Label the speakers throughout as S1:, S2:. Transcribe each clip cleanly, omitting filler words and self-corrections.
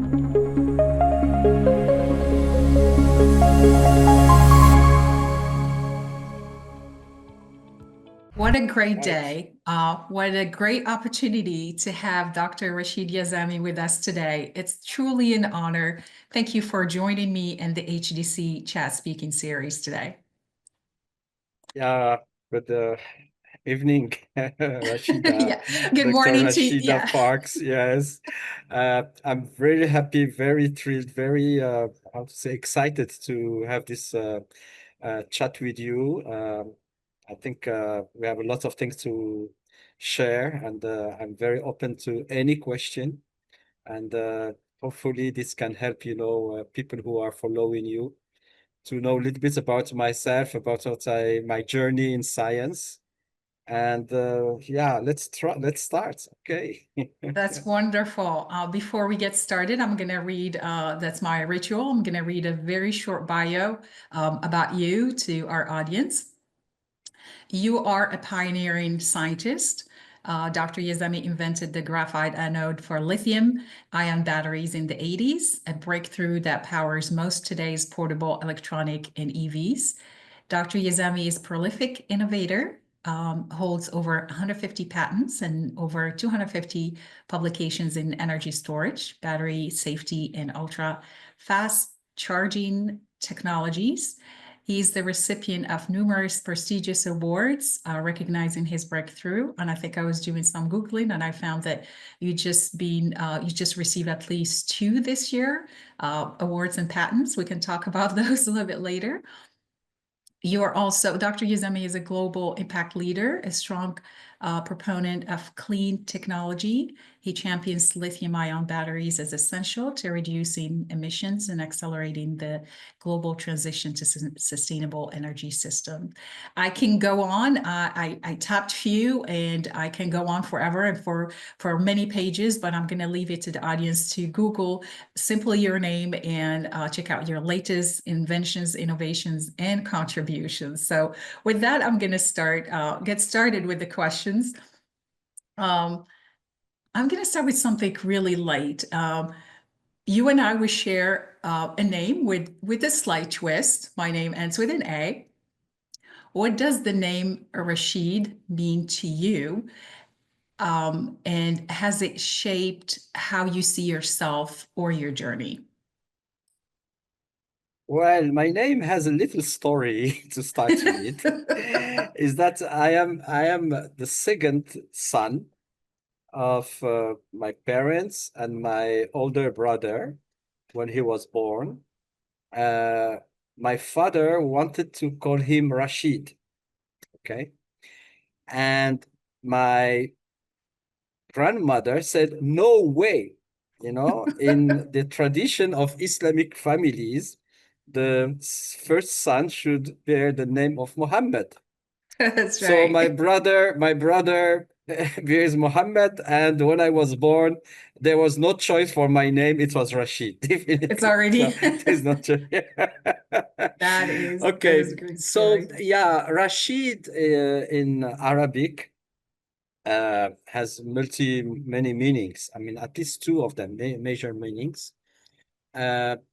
S1: What a great
S2: Right.
S1: day. What a great opportunity to have Dr. Rachid Yazami with us today. It's truly an honor. Thank you for joining me in the HDC chat speaking series today.
S2: Yeah, good evening, Rashida,
S1: Yeah. Good
S2: Dr.
S1: morning to,
S2: Rashida
S1: yeah.
S2: Parks. Yes. I'm very happy, very thrilled, very, how to say, excited to have this chat with you. I think we have a lot of things to share, and I'm very open to any question. And hopefully, this can help, people who are following you to know a little bit about myself, about my journey in science. And yeah, let's start. Okay.
S1: That's wonderful. Before we get started, I'm going to read, that's my ritual. I'm going to read a very short bio about you to our audience. You are a pioneering scientist. Dr. Yazami invented the graphite anode for lithium-ion batteries in the 80s, a breakthrough that powers most today's portable electronic and EVs. Dr. Yazami is a prolific innovator, holds over 150 patents and over 250 publications in energy storage, battery safety, and ultra-fast charging technologies. He's the recipient of numerous prestigious awards recognizing his breakthrough. And I think I was doing some Googling and I found that you just received at least 2 this year, awards and patents. We can talk about those a little bit later. You are also, Dr. Yazami is a global impact leader, a strong proponent of clean technology. He champions lithium-ion batteries as essential to reducing emissions and accelerating the global transition to sustainable energy system. I can go on. I tapped few, and I can go on forever and for many pages, but I'm going to leave it to the audience to Google simply your name and check out your latest inventions, innovations, and contributions. So with that, I'm going to get started with the questions. I'm going to start with something really light. You and I will share a name with a slight twist. My name ends with an A. What does the name Rachid mean to you? And has it shaped how you see yourself or your journey?
S2: Well, my name has a little story to start with. Is that I am the second son of my parents and my older brother when he was born. Uh, my father wanted to call him Rashid, okay? And my grandmother said, no way. In the tradition of Islamic families, the first son should bear the name of Muhammad.
S1: That's
S2: So
S1: right.
S2: my brother bears Muhammad, and when I was born, there was no choice for my name. It was Rashid,
S1: It's
S2: definitely. So
S1: already
S2: there's no choice.
S1: that
S2: Okay,
S1: is a great
S2: so
S1: story.
S2: yeah, Rashid in Arabic has many meanings. I mean, at least two of them, major meanings.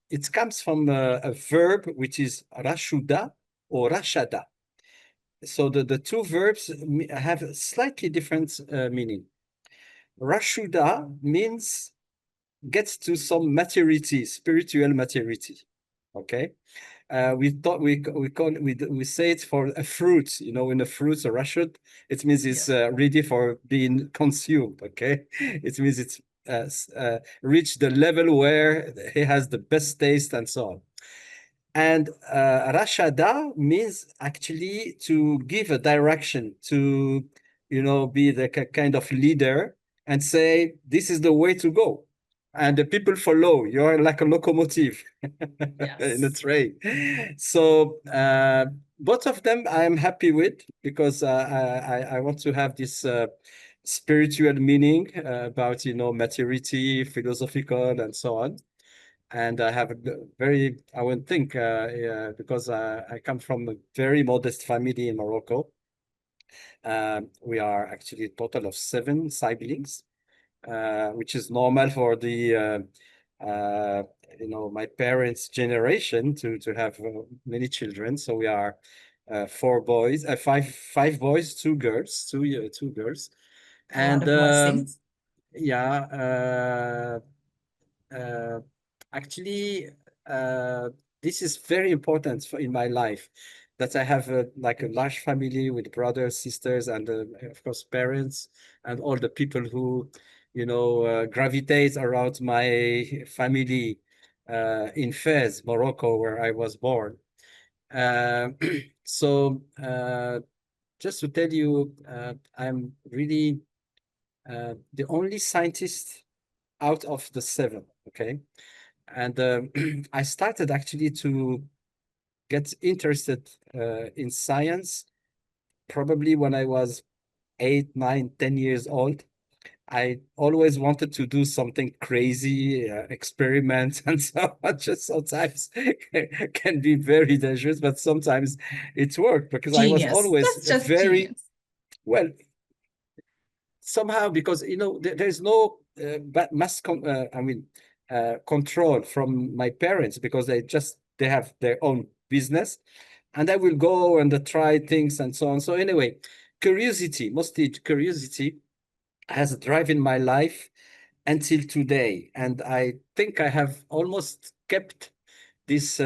S2: It comes from a verb which is rashuda or rashada. So the two verbs have slightly different meaning. Rashuda means gets to some maturity, spiritual maturity. Okay. We say it for a fruit. When a fruit a rashud, it means it's
S1: Yes.
S2: ready for being consumed. Okay, it means it's reached the level where he has the best taste and so on. And rashada means actually to give a direction, to be the kind of leader and say this is the way to go, and the people follow. You're like a locomotive in a
S1: Yes.
S2: train. So both of them I'm happy with because I want to have this spiritual meaning about maturity, philosophical, and so on. And I have a very, I would think, yeah, because I come from a very modest family in Morocco. We are actually a total of 7 siblings, which is normal for the you know, my parents' generation to have many children. So we are five boys, two girls,
S1: A lot
S2: and
S1: of blessings.
S2: yeah. Uh, Actually, uh, this is very important in my life that I have like a large family with brothers, sisters, and of course parents, and all the people who, you know, gravitate around my family in Fez, Morocco, where I was born. Uh, so just to tell you, I'm really the only scientist out of the seven. Okay. And I started actually to get interested in science probably when I was 8, 9, 10 years old. I always wanted to do something crazy, experiment, and so on. Just sometimes can be very dangerous, but sometimes it worked because I was
S1: Genius.
S2: always
S1: That's just
S2: very
S1: genius.
S2: well. Somehow because you know there's no control from my parents because they have their own business, and I will go and try things and so on. So anyway, curiosity, mostly curiosity, has driven my life until today, and I think I have almost kept this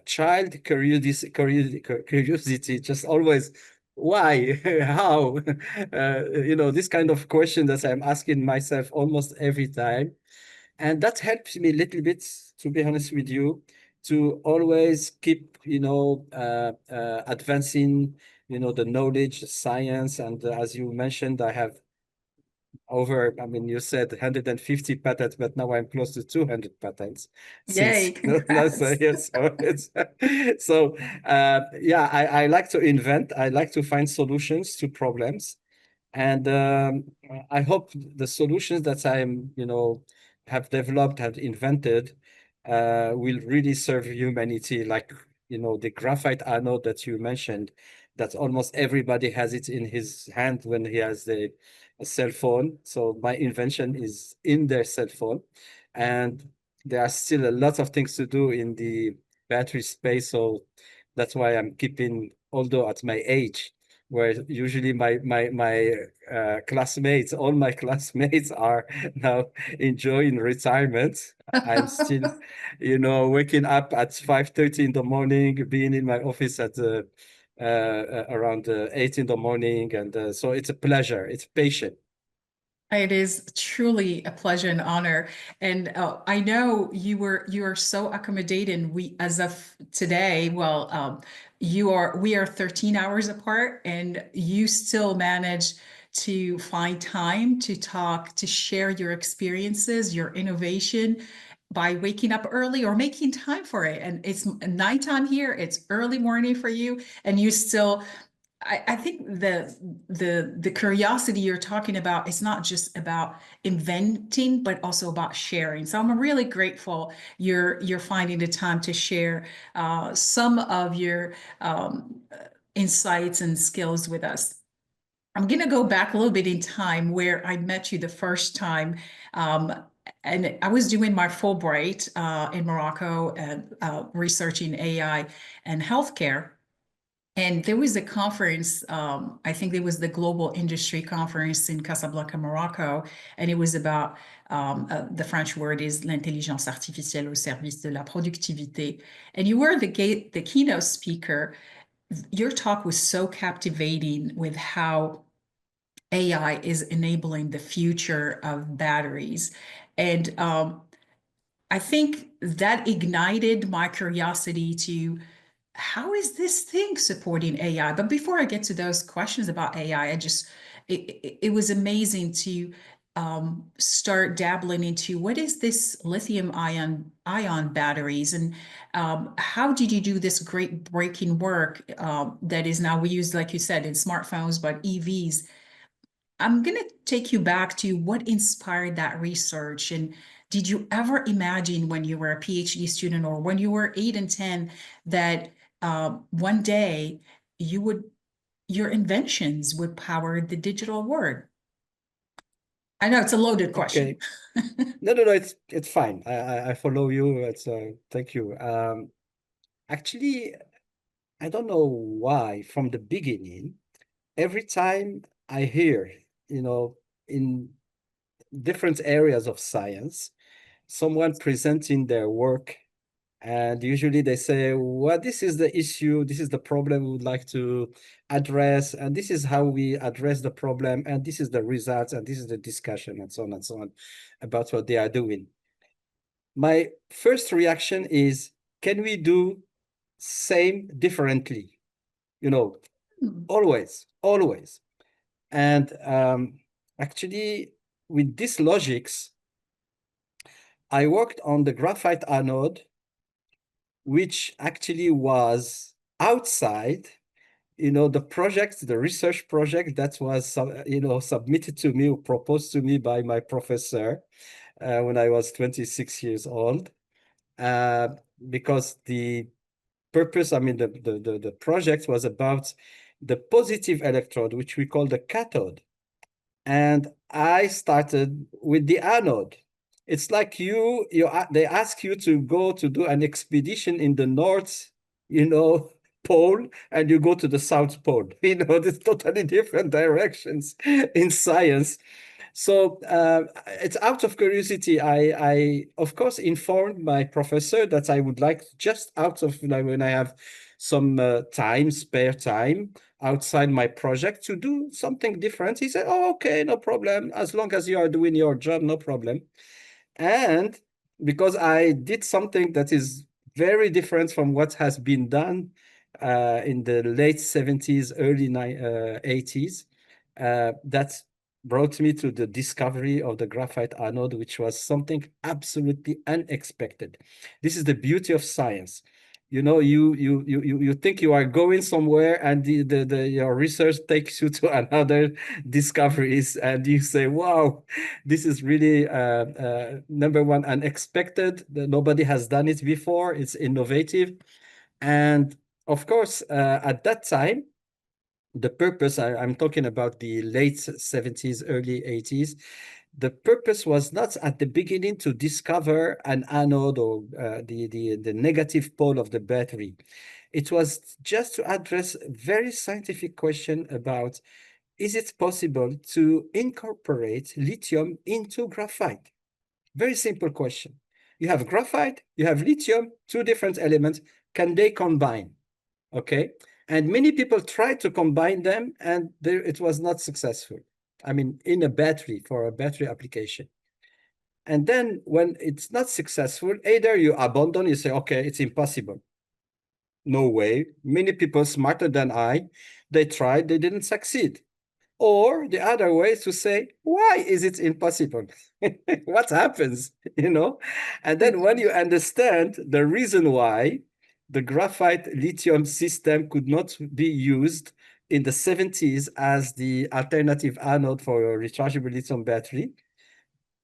S2: child curiosity, just always why, how, you know, this kind of question that I'm asking myself almost every time. And that helps me a little bit, to be honest with you, to always keep, you know, advancing, you know, the knowledge, the science. And as you mentioned, I have over, I mean, you said 150 patents, but now I'm close to 200 patents since
S1: Yay,
S2: last
S1: congrats.
S2: year. So it's so yeah, I like to invent. I like to find solutions to problems. And I hope the solutions that I'm, you know, have developed, have invented, will really serve humanity. Like, you know, the graphite anode that you mentioned, that almost everybody has it in his hand when he has a cell phone. So my invention is in their cell phone. And there are still a lot of things to do in the battery space. So that's why I'm keeping, although at my age, where usually my classmates, all my classmates are now enjoying retirement. I'm still, you know, waking up at 5:30 in the morning, being in my office at around 8 in the morning, and so it's a pleasure. It's patient.
S1: It is truly a pleasure and honor. And I know you are so accommodating. We as of today, well, we are 13 hours apart, and you still manage to find time to talk, to share your experiences, your innovation by waking up early or making time for it. And it's nighttime here, it's early morning for you, and you still I think the curiosity you're talking about is not just about inventing, but also about sharing. So I'm really grateful you're finding the time to share some of your insights and skills with us. I'm gonna go back a little bit in time where I met you the first time. Um, and I was doing my Fulbright in Morocco and researching AI and healthcare. And there was a conference, I think it was the Global Industry Conference in Casablanca, Morocco, and it was about the French word is l'intelligence artificielle au service de la productivité. And you were the keynote speaker. Your talk was so captivating with how AI is enabling the future of batteries. And I think that ignited my curiosity to how is this thing supporting AI? But before I get to those questions about AI, it was amazing to start dabbling into what is this lithium-ion batteries, and how did you do this great breaking work that is now we use, like you said, in smartphones, but EVs. I'm going to take you back to what inspired that research. And did you ever imagine when you were a PhD student or when you were 8 and 10 that one day your inventions would power the digital world? I know it's a loaded question.
S2: Okay. No, it's fine. I follow you. It's thank you. Actually, I don't know why from the beginning, every time I hear, in different areas of science, someone presenting their work, and usually they say, well, this is the issue, this is the problem we would like to address, and this is how we address the problem, and this is the results, and this is the discussion, and so on about what they are doing. My first reaction is, can we do same differently? Always, always. And actually, with these logics, I worked on the graphite anode, which actually was outside, the research project that was, submitted to me or proposed to me by my professor when I was 26 years old. Because the purpose, the project was about the positive electrode, which we call the cathode. And I started with the anode. It's like they ask you to go to do an expedition in the North, pole, and you go to the South Pole. There's totally different directions in science. So it's out of curiosity. I of course informed my professor that I would like, just out of when I have some spare time outside my project, to do something different. He said, "Oh, okay, no problem. As long as you are doing your job, no problem." And because I did something that is very different from what has been done in the late 70s, early 80s, that brought me to the discovery of the graphite anode, which was something absolutely unexpected. This is the beauty of science. You think you are going somewhere, and your research takes you to another discoveries, and you say, wow, this is really number one, unexpected. Nobody has done it before. It's innovative. And of course, at that time, the purpose, I'm talking about the late 70s, early 80s, the purpose was not at the beginning to discover an anode or the negative pole of the battery. It was just to address a very scientific question about, is it possible to incorporate lithium into graphite? Very simple question. You have graphite, you have lithium, two different elements. Can they combine? Okay. And many people tried to combine them, and it was not successful. In a battery, for a battery application. And then when it's not successful, either you abandon, you say, okay, it's impossible. No way. Many people smarter than I, they tried, they didn't succeed. Or the other way is to say, why is it impossible? What happens, And then when you understand the reason why the graphite lithium system could not be used in the 70s as the alternative anode for a rechargeable lithium battery,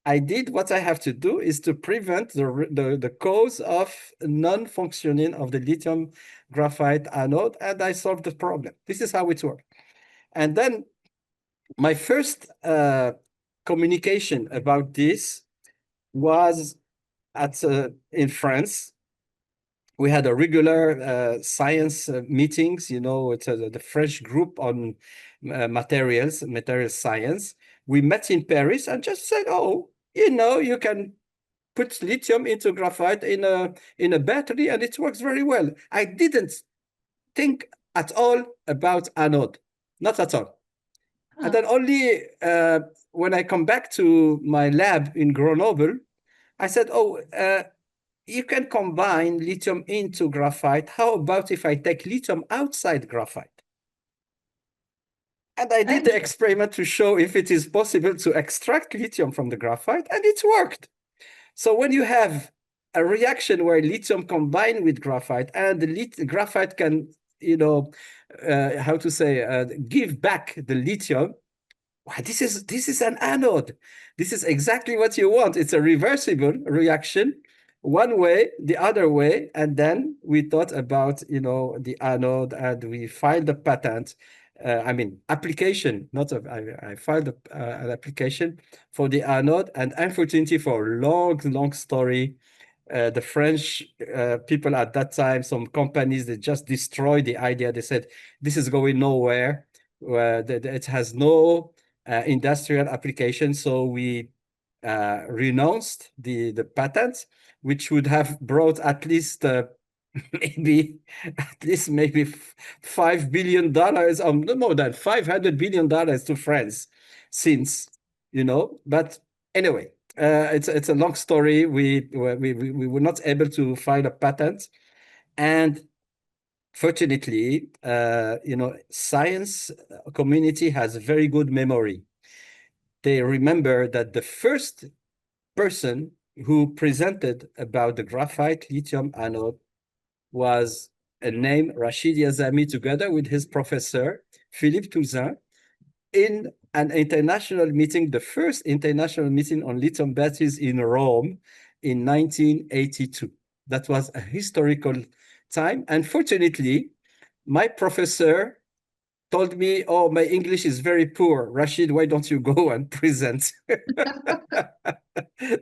S2: I did what I have to do, is to prevent the cause of non-functioning of the lithium graphite anode, and I solved the problem. This is how it works. And then my first communication about this was in France. We had a regular science meetings, it's the French group on material science. We met in Paris and just said, oh, you can put lithium into graphite in a battery, and it works very well. I didn't think at all about anode, not at all. And then only when I come back to my lab in Grenoble, I said, oh, you can combine lithium into graphite. How about if I take lithium outside graphite? And I did the experiment to show if it is possible to extract lithium from the graphite, and it worked. So when you have a reaction where lithium combined with graphite, and the graphite can, give back the lithium, wow, this is an anode. This is exactly what you want. It's a reversible reaction, one way, the other way. And then we thought about, the anode, and we filed the patent. I mean, application, not a, I filed an application for the anode, and unfortunately, for a long, long story, the French people at that time, some companies, they just destroyed the idea. They said, this is going nowhere. It has no industrial application. So we renounced the patent, which would have brought at least maybe maybe $5 billion, no more than $500 billion to France since, but anyway, it's a long story. We were not able to file a patent, and fortunately, science community has very good memory. They remember that the first person who presented about the graphite lithium anode was a name Rachid Yazami, together with his professor, Philippe Touzin, in an international meeting, the first international meeting on lithium batteries in Rome in 1982. That was a historical time. Unfortunately, my professor told me, oh, my English is very poor. Rachid, why don't you go and present?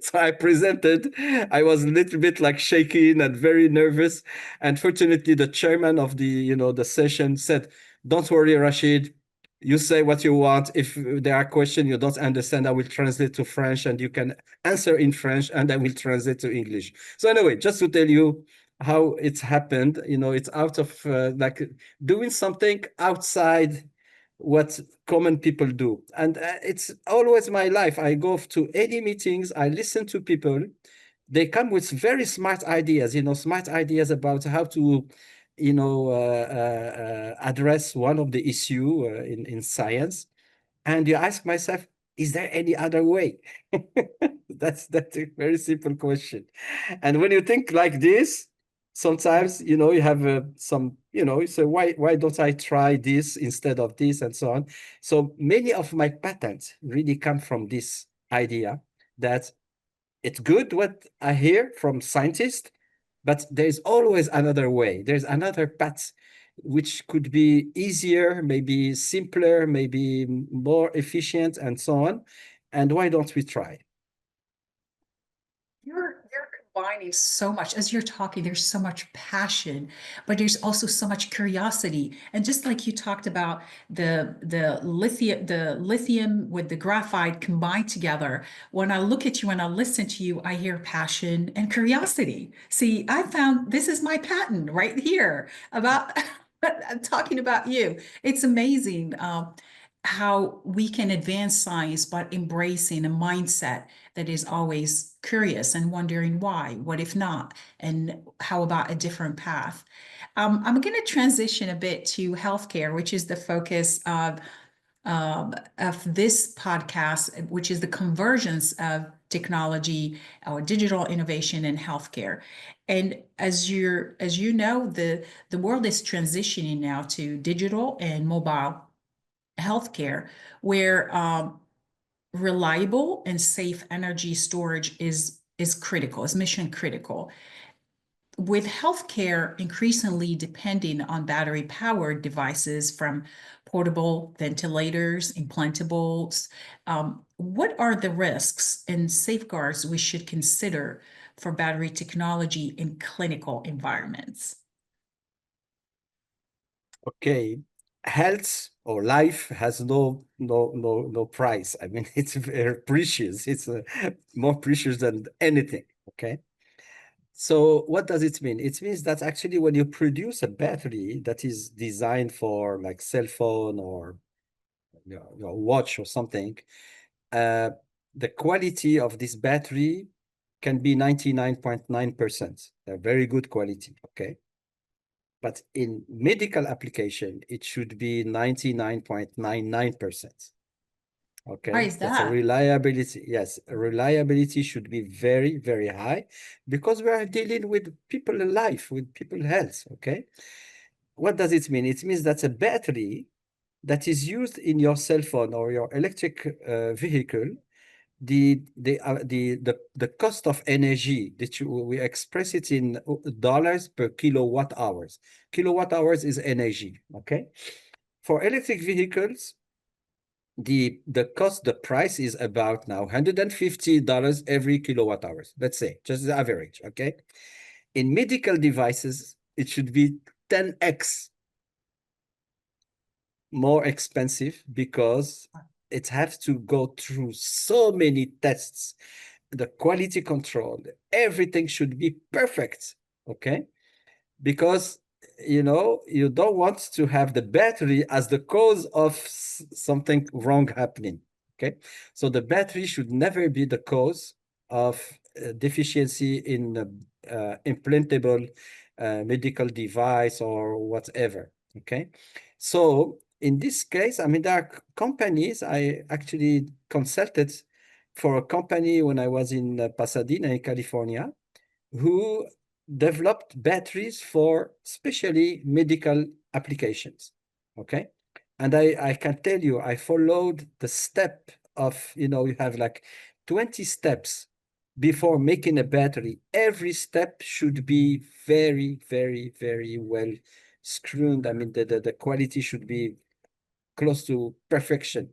S2: So I presented. I was a little bit like shaking and very nervous. And fortunately, the chairman of the session said, don't worry, Rachid. You say what you want. If there are questions you don't understand, I will translate to French, and you can answer in French, and I will translate to English. So anyway, just to tell you how it's happened, it's out of like doing something outside what common people do. And it's always my life. I go to any meetings, I listen to people. They come with very smart ideas, smart ideas about how to, address one of the issue in science. And you ask myself, is there any other way? That's a very simple question. And when you think like this, sometimes, you have some, you say, why don't I try this instead of this, and so on. So many of my patents really come from this idea that it's good what I hear from scientists, but there's always another way. There's another path which could be easier, maybe simpler, maybe more efficient, and so on. And why don't we try?
S1: You're combining so much. As you're talking, there's so much passion, but there's also so much curiosity. And just like you talked about the lithium with the graphite combined together, when I look at you and I listen to you, I hear passion and curiosity. See, I found this is my patent right here about talking about you. It's amazing. How we can advance science by embracing a mindset that is always curious and wondering why, what if not, and how about a different path. I'm going to transition a bit to healthcare, which is the focus of this podcast, which is the convergence of technology or digital innovation in healthcare. And as you know, the world is transitioning now to digital and mobile healthcare, where reliable and safe energy storage is critical, is mission critical. With healthcare increasingly depending on battery powered devices, from portable ventilators, implantables, what are the risks and safeguards we should consider for battery technology in clinical environments?
S2: Okay, health or life has no price. I mean, it's very precious. It's more precious than anything. Okay. So what does it mean? It means that actually when you produce a battery that is designed for like cell phone or your watch or something, uh, the quality of this battery can be 99.9%. A very good quality. Okay. But in medical application, it should be 99.99%.
S1: Why
S2: Okay,
S1: is
S2: that's a
S1: that?
S2: reliability. Yes, reliability should be very, very high, because we are dealing with people life, with people health. Okay, what does it mean? It means that a battery that is used in your cell phone or your electric vehicle, the cost of energy that we express it in dollars per kilowatt hours. Kilowatt hours is energy. Okay, For electric vehicles, the price is about now $150 every kilowatt hours, let's say, just the average, okay? In medical devices, it should be 10x more expensive because it has to go through so many tests, the quality control, everything should be perfect, okay? Because you don't want to have the battery as the cause of something wrong happening, okay? So the battery should never be the cause of deficiency in implantable medical device or whatever, okay? So in this case, I mean, there are companies. I actually consulted for a company when I was in Pasadena in California, who developed batteries for especially medical applications, okay? And I can tell you, I followed the step of, you have like 20 steps before making a battery. Every step should be very, very, very well screwed. I mean, the quality should be close to perfection.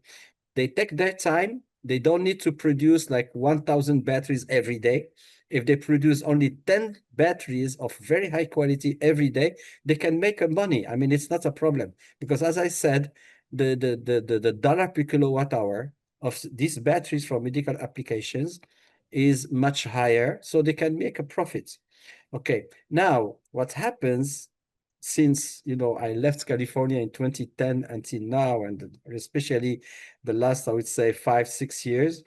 S2: They take their time. They don't need to produce like 1,000 batteries every day. If they produce only 10 batteries of very high quality every day, they can make money. I mean, it's not a problem because, as I said, the dollar per kilowatt hour of these batteries for medical applications is much higher, so they can make a profit. Okay, now what happens since I left California in 2010 until now, and especially the last, I would say, 5, 6 years,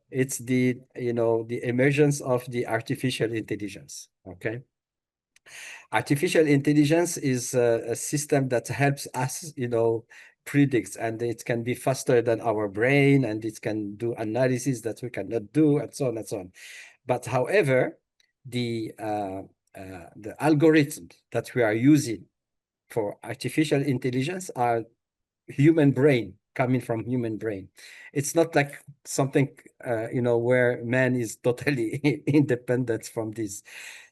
S2: it's the emergence of the artificial intelligence. Okay, artificial intelligence is a system that helps us, predict, and it can be faster than our brain, and it can do analysis that we cannot do, and so on and so on. But however, the algorithms that we are using for artificial intelligence are human brain, coming from human brain. It's not like something where man is totally independent from this.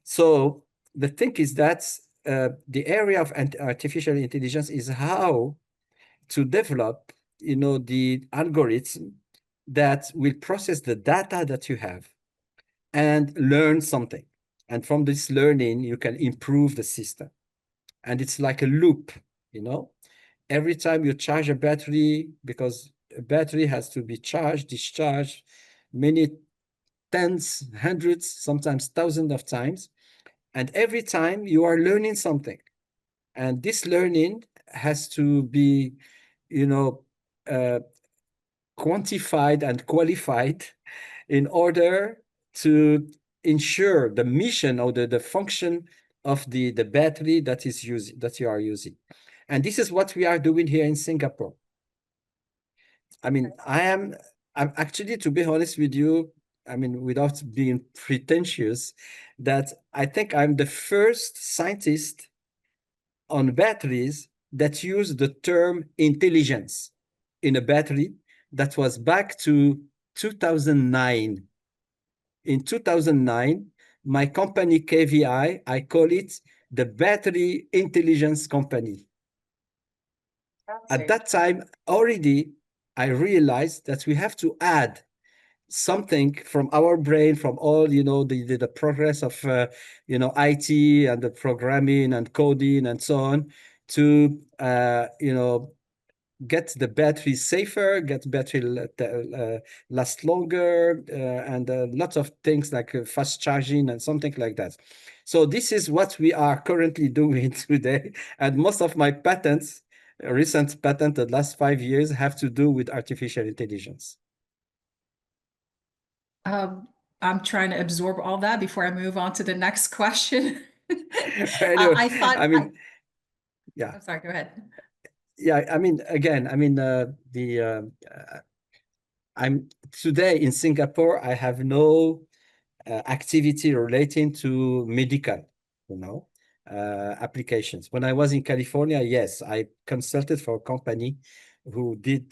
S2: So the thing is that the area of artificial intelligence is how to develop the algorithm that will process the data that you have and learn something. And from this learning, you can improve the system. And it's like a loop, Every time you charge a battery, because a battery has to be charged, discharged many tens, hundreds, sometimes thousands of times. And every time you are learning something. And this learning has to be, uh, quantified and qualified in order to ensure the mission or the function of the battery that you are using. And this is what we are doing here in Singapore. I mean, I'm actually, to be honest with you, I mean, without being pretentious, that I think I'm the first scientist on batteries that use the term intelligence in a battery. That was back to 2009. In 2009, my company KVI, I call it the Battery Intelligence Company. At that time, already, I realized that we have to add something from our brain, from all, the progress of, IT and the programming and coding and so on, to, get the battery safer, get battery last longer, and lots of things like fast charging and something like that. So this is what we are currently doing today. And most of my patents, recent patent, the last 5 years, have to do with artificial intelligence.
S1: I'm trying to absorb all that before I move on to the next question.
S2: Anyway,
S1: I thought,
S2: I mean, yeah.
S1: I'm sorry, go ahead.
S2: Yeah, I mean, again, I mean, I'm today in Singapore, I have no activity relating to medical, applications. When I was in California, yes, I consulted for a company who did,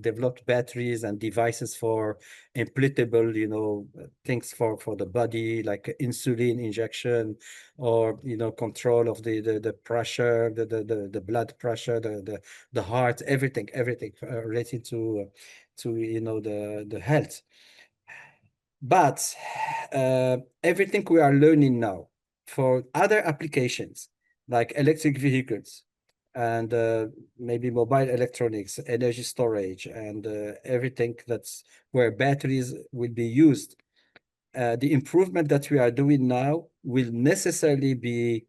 S2: developed batteries and devices for implantable, things for the body, like insulin injection, or, control of the pressure, the blood pressure, the heart, everything related to, the health. But everything we are learning now for other applications like electric vehicles and maybe mobile electronics, energy storage, and everything that's where batteries will be used, the improvement that we are doing now will necessarily be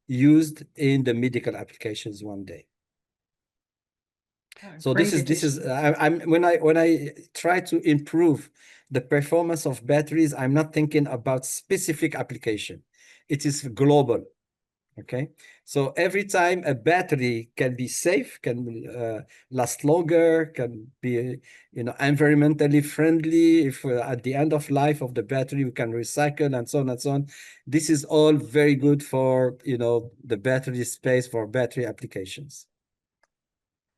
S2: used in the medical applications one day. So
S1: Great
S2: this is
S1: addition.
S2: I'm when I try to improve the performance of batteries, I'm not thinking about specific application. It is global. Okay, so every time a battery can be safe, can last longer, can be environmentally friendly. If at the end of life of the battery we can recycle and so on and so on, this is all very good for the battery space for battery applications.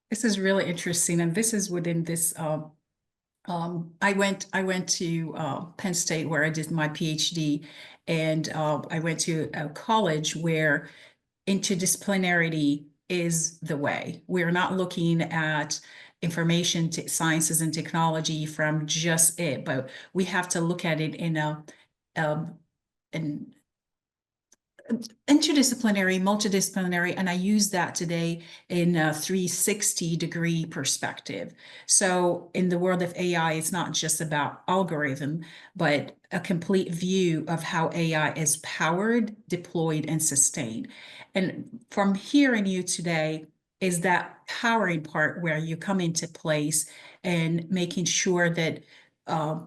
S1: This is really interesting, and this is within this. I went to Penn State where I did my PhD, and I went to a college where interdisciplinarity is the way. We're not looking at information sciences and technology from just it, but we have to look at it in um, an interdisciplinary, multidisciplinary, and I use that today in a 360-degree perspective. So in the world of AI, it's not just about algorithm, but a complete view of how AI is powered, deployed, and sustained. And from hearing you today is that powering part where you come into place and making sure that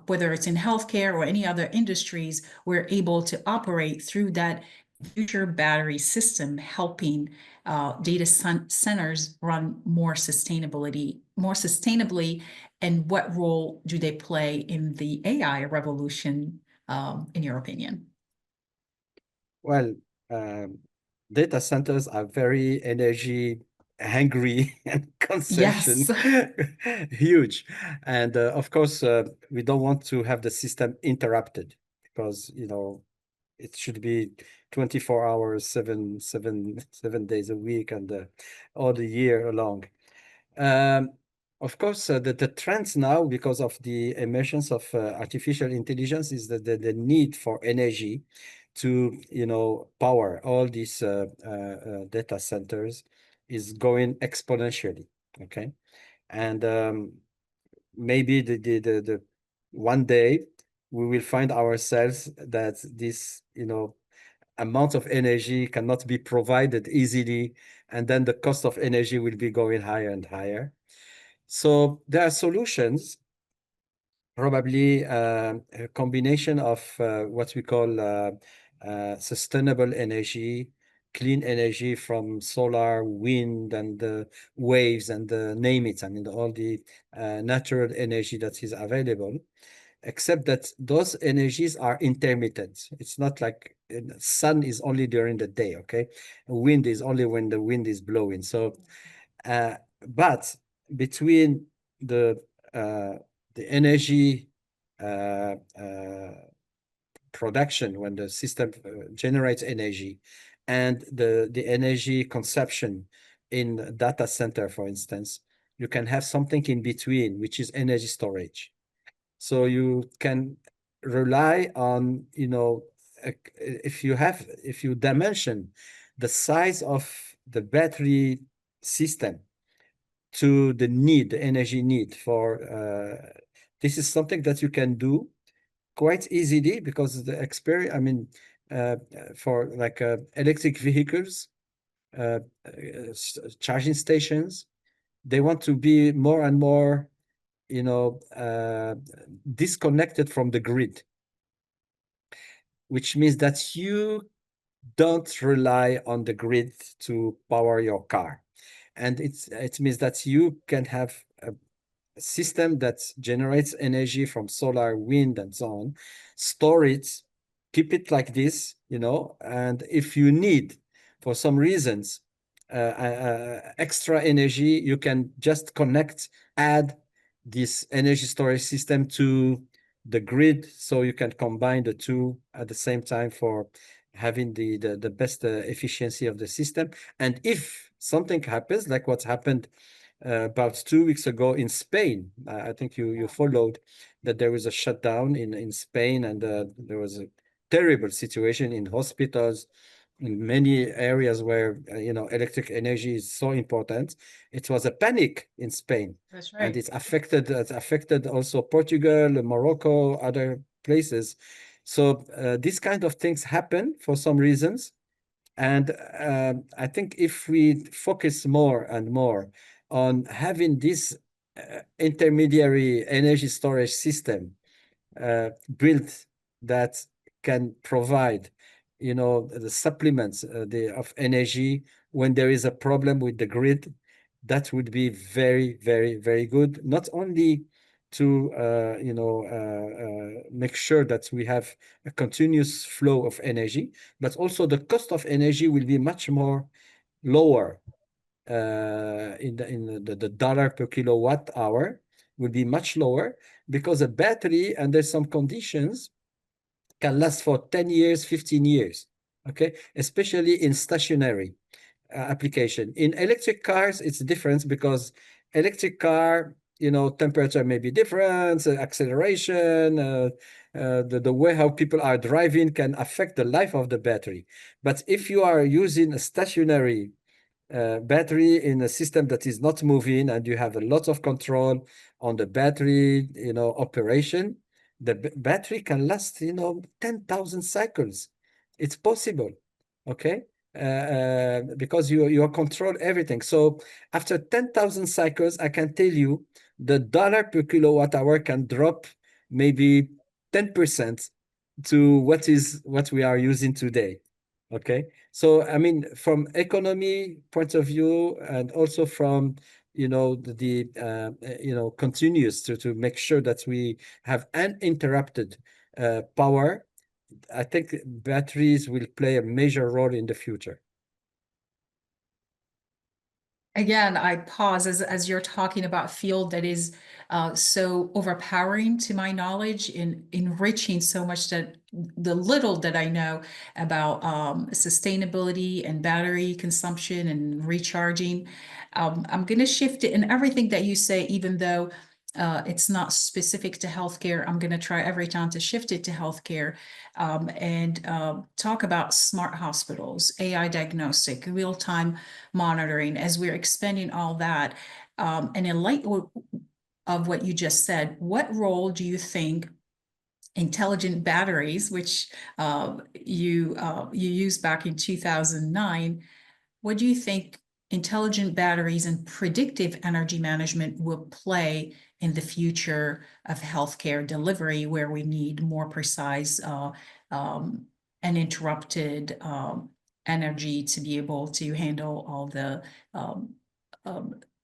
S1: whether it's in healthcare or any other industries, we're able to operate through that future battery system, helping data centers run more sustainably, and what role do they play in the AI revolution, in your opinion?
S2: Well, um, data centers are very energy hungry and
S1: Yes.
S2: consumption huge. And of course, we don't want to have the system interrupted because, it should be 24 hours, seven days a week and all the year long. Um, of course, the trends now, because of the emergence of artificial intelligence, is that the need for energy to, power all these data centers is going exponentially. Okay, and maybe the one day we will find ourselves that this, amount of energy cannot be provided easily, and then the cost of energy will be going higher and higher. So there are solutions, probably a combination of what we call sustainable energy, clean energy from solar, wind, and the waves, and name it. I mean, all the natural energy that is available, except that those energies are intermittent. It's not like sun is only during the day, okay? Wind is only when the wind is blowing. So, but between the uh, the energy uh, production, when the system generates energy, and the energy consumption in data center, for instance, you can have something in between, which is energy storage. So you can rely on, if you dimension the size of the battery system to the energy need for, this is something that you can do quite easily, because the experience, I mean, for like electric vehicles, charging stations, they want to be more and more, disconnected from the grid, which means that you don't rely on the grid to power your car. And it means that you can have a system that generates energy from solar, wind, and so on, store it, keep it like this, and if you need, for some reasons, extra energy, you can just add this energy storage system to the grid, so you can combine the two at the same time for having the best efficiency of the system. And if something happens, like what's happened about 2 weeks ago in Spain, I think you followed that there was a shutdown in Spain, and there was a terrible situation in hospitals, in many areas where electric energy is so important. It was a panic in Spain,
S1: That's
S2: and
S1: right.
S2: it affected also Portugal, Morocco, other places. So these kind of things happen for some reasons. And I think if we focus more and more on having this intermediary energy storage system built, that can provide, the supplements of energy when there is a problem with the grid, that would be very, very, very good. Not only to make sure that we have a continuous flow of energy, but also the cost of energy will be much more lower. The dollar per kilowatt hour will be much lower, because a battery, under some conditions, can last for 10 years, 15 years, okay? Especially in stationary application. In electric cars, it's different, because electric car, temperature may be different, acceleration, the way how people are driving can affect the life of the battery. But if you are using a stationary battery in a system that is not moving, and you have a lot of control on the battery, operation, the battery can last, 10,000 cycles. It's possible, okay? Because you control everything. So after 10,000 cycles, I can tell you the dollar per kilowatt hour can drop maybe 10% to what we are using today. Okay. So, I mean, from economy point of view, and also from, continuous to make sure that we have uninterrupted power, I think batteries will play a major role in the future.
S1: Again, I pause as you're talking about field that is so overpowering to my knowledge, in enriching so much that the little that I know about sustainability and battery consumption and recharging. I'm going to shift it, and everything that you say, even though it's not specific to healthcare, I'm going to try every time to shift it to healthcare, and talk about smart hospitals, AI diagnostic, real-time monitoring, as we're expanding all that. And in light of what you just said, what role do you think intelligent batteries, which you used back in 2009, what do you think intelligent batteries and predictive energy management will play in the future of healthcare delivery, where we need more precise uninterrupted energy to be able to handle all the um,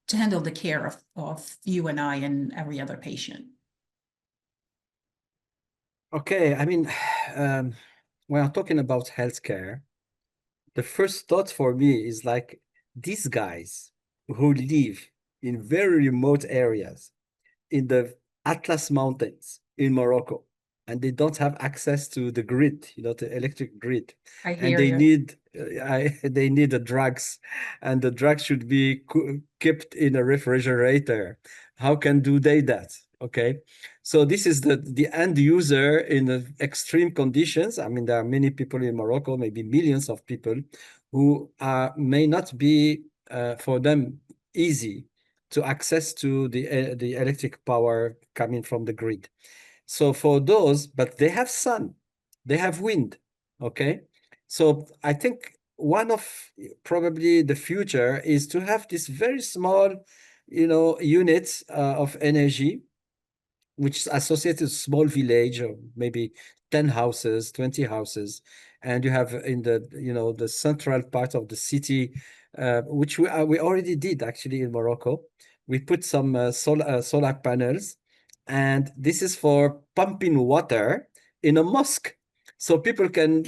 S1: to handle the care of you and I and every other patient?
S2: Okay. I mean, um, when I'm talking about healthcare, the first thought for me is like these guys who live in very remote areas in the Atlas Mountains in Morocco, and they don't have access to the grid, the electric grid,
S1: I
S2: and
S1: hear
S2: they
S1: you.
S2: need they need the drugs, and the drugs should be kept in a refrigerator. How can do they that? Okay, so this is the end user in the extreme conditions. I mean, there are many people in Morocco, maybe millions of people, who may not be for them easy to access to the electric power coming from the grid. So for those, but they have sun, they have wind, okay? So I think one of probably the future is to have this very small, units of energy, which is associated with small village, or maybe 10 houses, 20 houses. And you have in the central part of the city, which we already did actually in Morocco. We put some solar panels, and this is for pumping water in a mosque. so people can,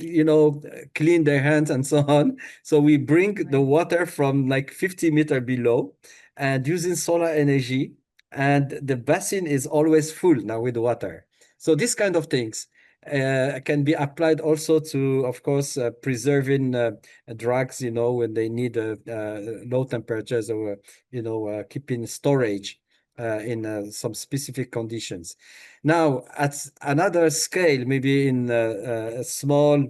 S2: clean their hands and so on. So we bring the water from like 50 meters below and using solar energy, and the basin is always full now with water. So these kind of things can be applied also to, of course, preserving drugs, when they need low temperatures, or, keeping storage in some specific conditions. Now, at another scale, maybe in a small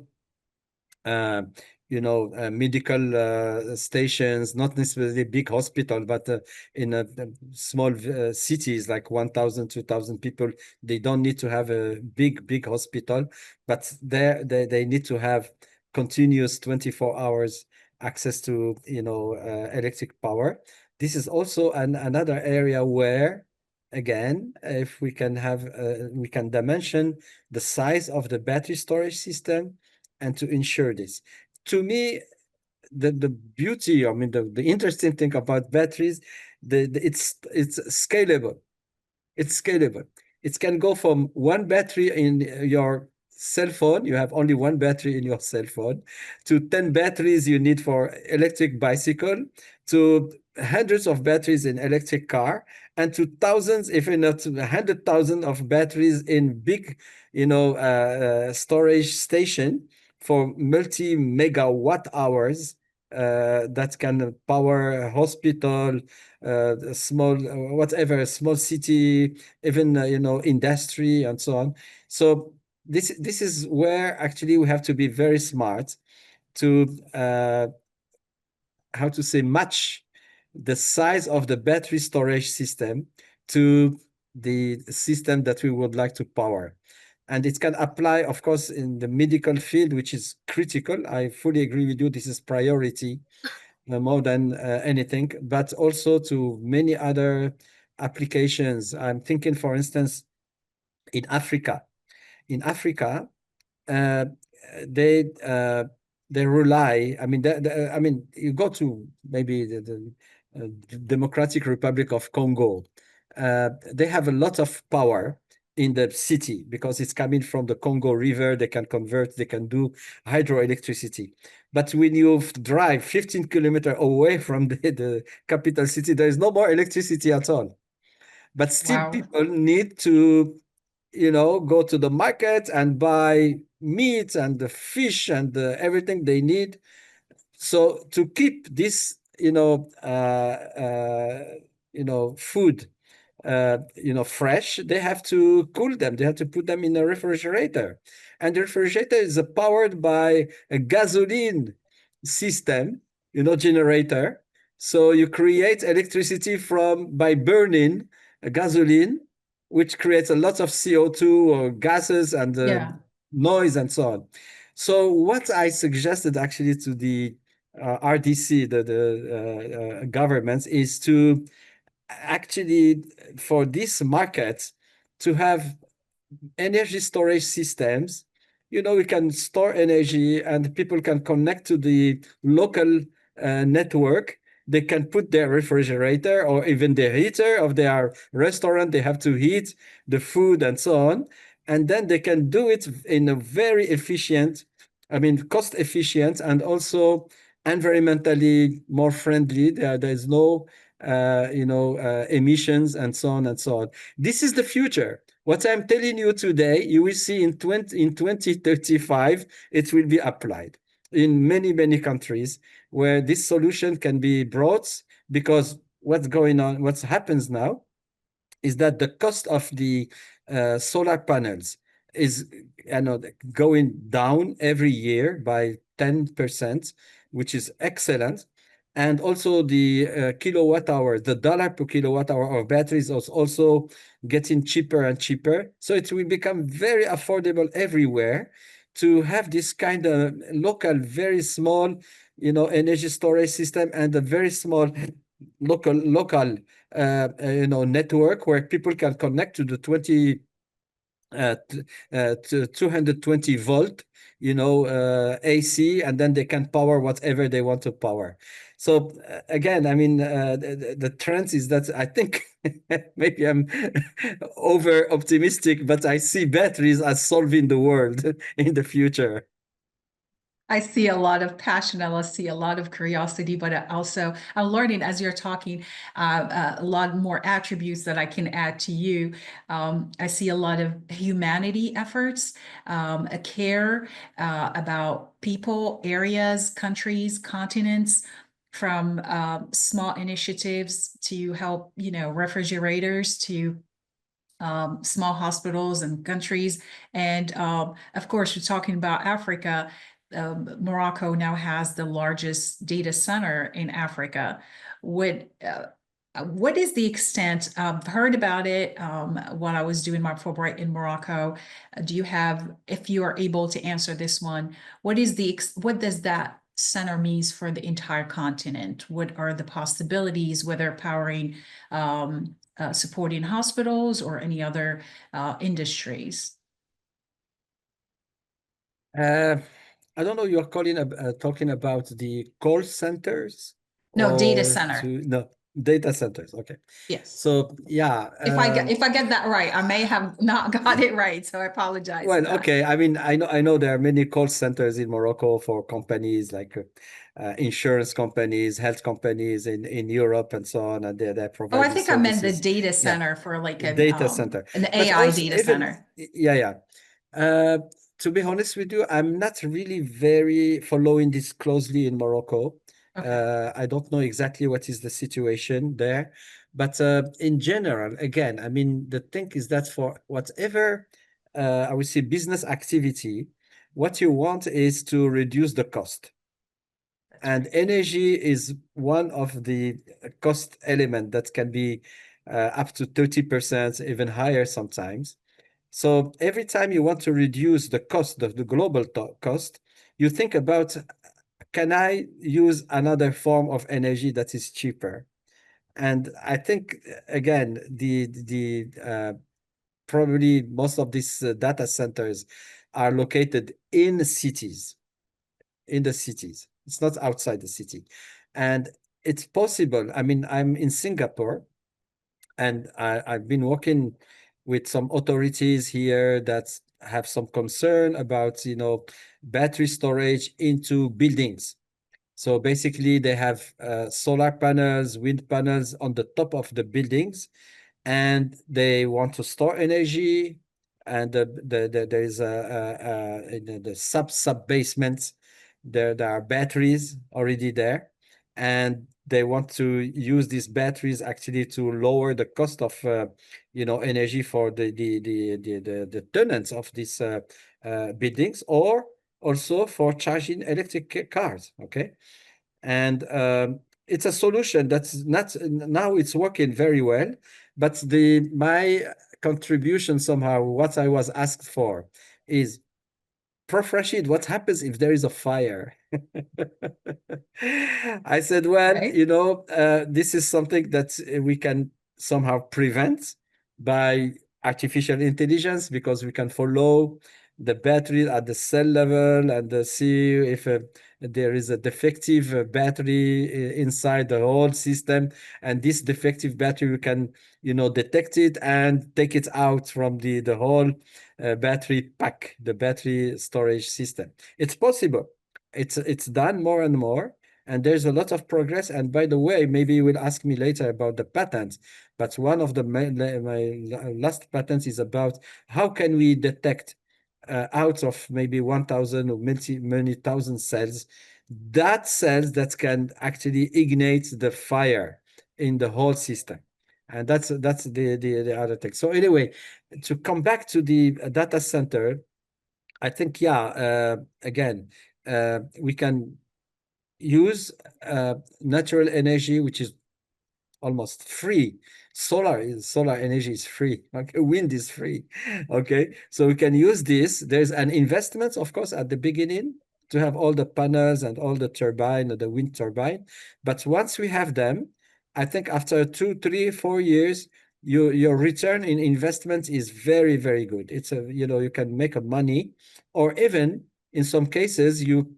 S2: uh, medical stations, not necessarily big hospital, but in small cities like 1,000, 2,000 people, they don't need to have a big hospital, but there they need to have continuous 24 hours access to, electric power. This is also another area where, again, if we can have, we can dimension the size of the battery storage system and to ensure this. To me, the beauty, I mean, the interesting thing about batteries, it's scalable. It's scalable. It can go from one battery in your cell phone, you have only one battery in your cell phone, to 10 batteries you need for electric bicycle, to hundreds of batteries in electric car, and to thousands, if not 100,000 of batteries in big, storage station for multi-megawatt hours that can power a hospital, a small, whatever, a small city, even, industry and so on. So this is where actually we have to be very smart to, how to say, match the size of the battery storage system to the system that we would like to power. And it can apply, of course, in the medical field, which is critical. I fully agree with you. This is priority more than anything, but also to many other applications. I'm thinking, for instance, in Africa. In Africa, uh, they uh, they rely. I mean, I mean, you go to maybe the Democratic Republic of Congo. They have a lot of power in the city because it's coming from the Congo River. They can convert. They can do hydroelectricity. But when you drive 15 kilometers away from the capital city, there is no more electricity at all. But still,
S1: Wow.
S2: people need to, go to the market and buy meat and the fish and everything they need. So to keep this, food, fresh, they have to cool them. They have to put them in a refrigerator. And the refrigerator is powered by a gasoline system, generator. So you create electricity by burning a gasoline, which creates a lot of CO2 or gases and
S1: Yeah.
S2: noise and so on. So what I suggested actually to the RDC, the governments, is to actually, for this market, to have energy storage systems. We can store energy and people can connect to the local network. They can put their refrigerator or even the heater of their restaurant. They have to heat the food and so on. And then they can do it in a very efficient, I mean, cost efficient and also environmentally more friendly. There's no, emissions and so on and so on. This is the future. What I'm telling you today, you will see in 2035, it will be applied in many countries where this solution can be brought, because what's going on, what happens now is that the cost of the solar panels is, going down every year by 10%, which is excellent. And also the kilowatt hour, the dollar per kilowatt hour of batteries is also getting cheaper and cheaper. So it will become very affordable everywhere to have this kind of local, very small, energy storage system, and a very small local network where people can connect to the 220 volt AC, and then they can power whatever they want to power. So again, I mean, the trend is that I think maybe I'm over optimistic, but I see batteries as solving the world in the future.
S1: I see a lot of passion. I see a lot of curiosity, but also I'm learning as you're talking a lot more attributes that I can add to you. I see a lot of humanity efforts, a care about people, areas, countries, continents, from small initiatives to help, refrigerators to small hospitals and countries. And of course, we're talking about Africa. Morocco now has the largest data center in Africa. What is the extent? I've heard about it while I was doing my Fulbright in Morocco. Do you have, if you are able to answer this one, what does that center means for the entire continent? What are the possibilities, whether powering supporting hospitals or any other industries?
S2: Uh, I don't know, you're talking about the call centers
S1: No, data
S2: or
S1: center.
S2: no, data centers. Okay.
S1: Yes.
S2: So yeah,
S1: If I get that right, I may have not got it right, so I apologize for
S2: well,
S1: that.
S2: okay. I mean, I know there are many call centers in Morocco for companies like insurance companies, health companies in Europe and so on, and they're
S1: Oh, I
S2: providing
S1: think I meant the
S2: services.
S1: data
S2: Yeah,
S1: center for like
S2: data center.
S1: an
S2: But
S1: AI
S2: also
S1: data
S2: even
S1: center.
S2: yeah, yeah. Uh, to be honest with you, I'm not really very following this closely in Morocco.
S1: Okay.
S2: I don't know exactly what is the situation there, but in general, again, I mean, the thing is that for whatever I would say business activity, what you want is to reduce the cost.
S1: That's
S2: And
S1: right.
S2: energy is one of the cost element that can be up to 30%, even higher sometimes. So every time you want to reduce the cost of the global cost, you think about, can I use another form of energy that is cheaper? And I think again, the probably most of these data centers are located in cities, in the cities. It's not outside the city, and it's possible. I mean, I'm in Singapore, and I've been working with some authorities here that have some concern about, battery storage into buildings. So basically, they have solar panels, wind panels on the top of the buildings, and they want to store energy. And there is in the sub basements, there are batteries already there, and they want to use these batteries actually to lower the cost of energy for the tenants of these buildings, or also for charging electric cars. Okay, and it's a solution that's not now it's working very well, but the my contribution somehow, what I was asked for is, Prof. Rashid, what happens if there is a fire? I said, well,
S1: Right.
S2: this is something that we can somehow prevent by artificial intelligence, because we can follow the battery at the cell level and see if there is a defective battery inside the whole system. And this defective battery, we can, detect it and take it out from the whole battery pack, the battery storage system. It's possible. It's done more and more, and there's a lot of progress. And by the way, maybe you will ask me later about the patents, but one of my last patents is about how can we detect out of maybe 1,000 or many thousand cells, that cells that can actually ignite the fire in the whole system. And that's the other thing. So anyway, to come back to the data center, I think, yeah, again, we can use natural energy, which is almost free. Solar energy is free. Okay, wind is free. Okay, so we can use this. There's an investment, of course, at the beginning to have all the panels and all the turbine, the wind turbine. But once we have them, I think after 2, 3, 4 years, your return in investment is very, very good. It's you can make a money, or even in some cases, you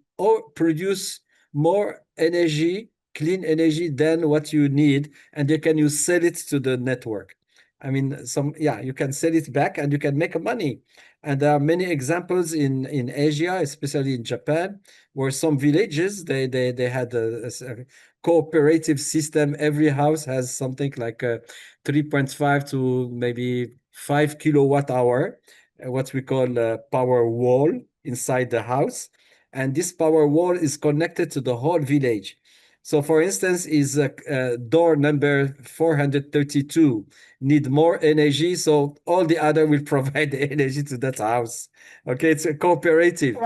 S2: produce more energy, clean energy than what you need, and you sell it to the network. I mean, you can sell it back and you can make money. And there are many examples in Asia, especially in Japan, where some villages they had a cooperative system. Every house has something like a 3.5 to maybe 5 kilowatt hour, what we call a power wall inside the house. And this power wall is connected to the whole village. So for instance, is door number 432 need more energy, so all the other will provide the energy to that house. Okay, it's a cooperative.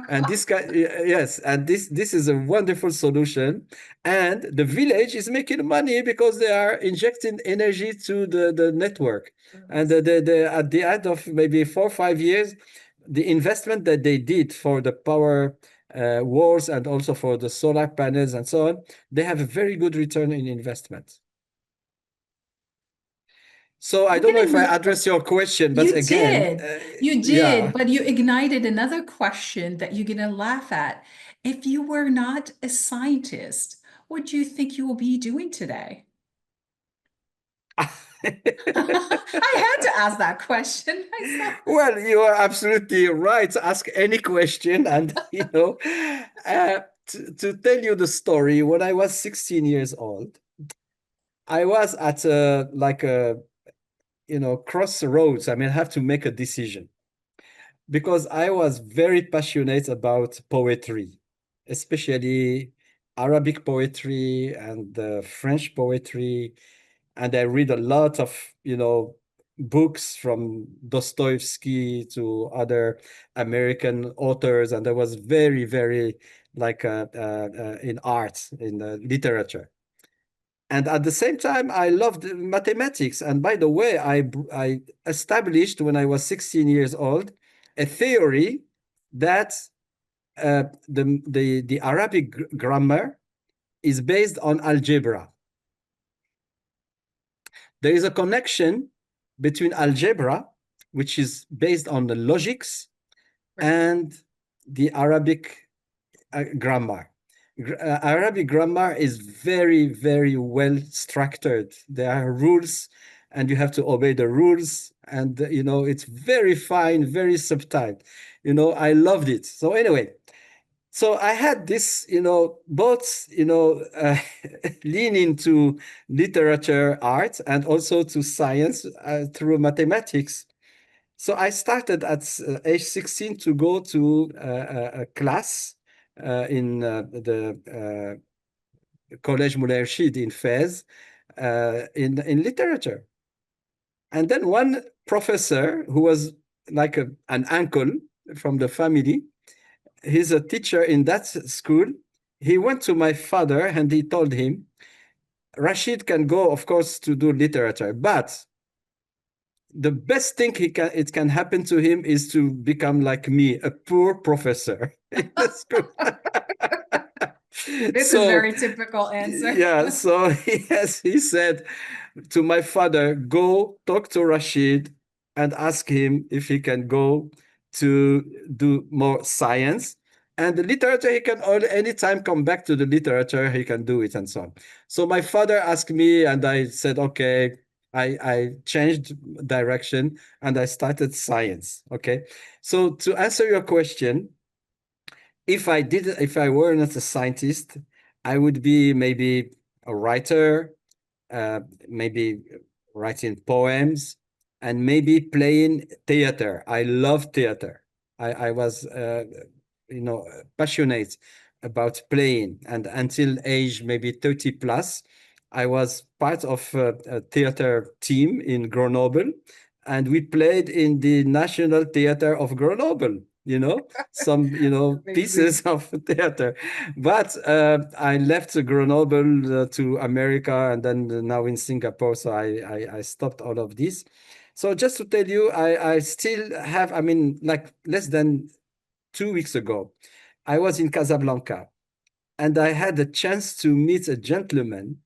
S2: And this guy, yes, and this is a wonderful solution. And the village is making money because they are injecting energy to the network. And at the end of maybe 4 or 5 years, the investment that they did for the power walls and also for the solar panels and so on, they have a very good return in investment. So I don't know if I addressed your question, but again,
S1: You did,
S2: yeah.
S1: but you ignited another question that you're going to laugh at. If you were not a scientist, what do you think you will be doing today? I had to ask that question myself.
S2: Well, you are absolutely right. Ask any question. And, to tell you the story, when I was 16 years old, I was at crossroads. I mean, I have to make a decision because I was very passionate about poetry, especially Arabic poetry and French poetry. And I read a lot of, books from Dostoevsky to other American authors. And I was very, very in art, in literature. And at the same time, I loved mathematics. And by the way, I established when I was 16 years old a theory that the Arabic grammar is based on algebra. There is a connection between algebra, which is based on the logics, and the Arabic grammar. Arabic grammar is very, very well structured. There are rules, and you have to obey the rules. And, it's very fine, very subtle. I loved it. So anyway, so I had this, both, leaning to literature, art, and also to science through mathematics. So I started at age 16 to go to a class in the Collège Moulay Rachid in Fez in literature. And then one professor who was like an uncle from the family, he's a teacher in that school. He went to my father and he told him, Rachid can go, of course, to do literature, but the best thing it can happen to him is to become like me, a poor professor in the school.
S1: This is a very typical answer.
S2: Yeah, so he said to my father, go talk to Rachid and ask him if he can go to do more science. And the literature, he can anytime come back to the literature, he can do it and so on. So my father asked me and I said, okay, I changed direction and I started science. Okay. So to answer your question, if I were not a scientist, I would be maybe a writer, maybe writing poems, and maybe playing theater. I love theater. I was, passionate about playing, and until age maybe 30 plus, I was part of a theater team in Grenoble, and we played in the National Theater of Grenoble. Some pieces of theater, but I left Grenoble to America, and then now in Singapore, so I stopped all of this. So just to tell you, I still have, I mean, like less than 2 weeks ago, I was in Casablanca, and I had a chance to meet a gentleman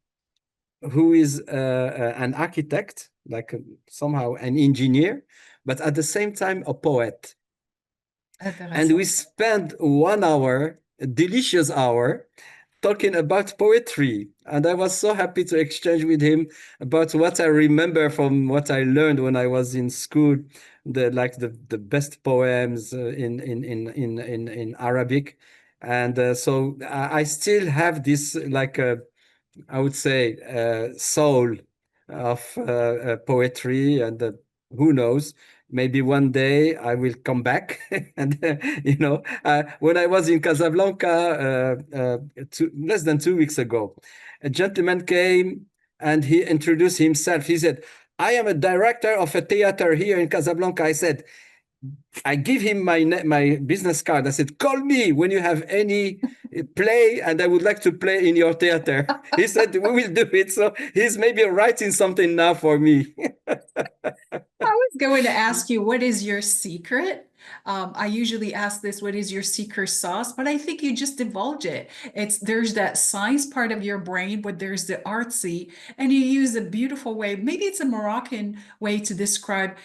S2: who is an architect, like somehow an engineer, but at the same time a poet. And we
S1: Intéressant.
S2: spent 1 hour, a delicious hour, talking about poetry. And I was so happy to exchange with him about what I remember from what I learned when I was in school, the best poems in Arabic. And so I still have this I would say soul of poetry, and who knows, maybe one day I will come back. And when I was in Casablanca less than 2 weeks ago, a gentleman came and he introduced himself. He said, "I am a director of a theater here in Casablanca." I give him my business card. I said, "Call me when you have any play, and I would like to play in your theater." He said, "We will do it." So he's maybe writing something now for me.
S1: I was going to ask you, what is your secret? I usually ask this, what is your secret sauce? But I think you just divulge it. There's that science part of your brain, but there's the artsy, and you use a beautiful way. Maybe it's a Moroccan way to describe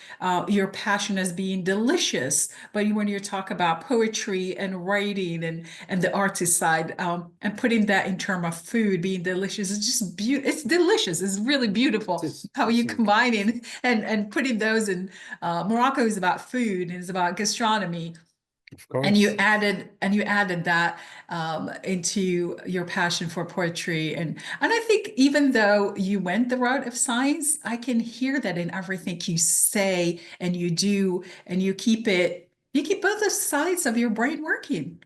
S1: your passion as being delicious. But when you talk about poetry and writing and the artist side, and putting that in terms of food being delicious, it's just beautiful. It's delicious. It's really beautiful how you
S2: Thank you.
S1: combining and putting those in. Morocco is about food and it's about gastronomy,
S2: Of
S1: and
S2: course.
S1: you added that into your passion for poetry, and I think even though you went the route of science, I can hear that in everything you say and you do, and you keep both the sides of your brain working.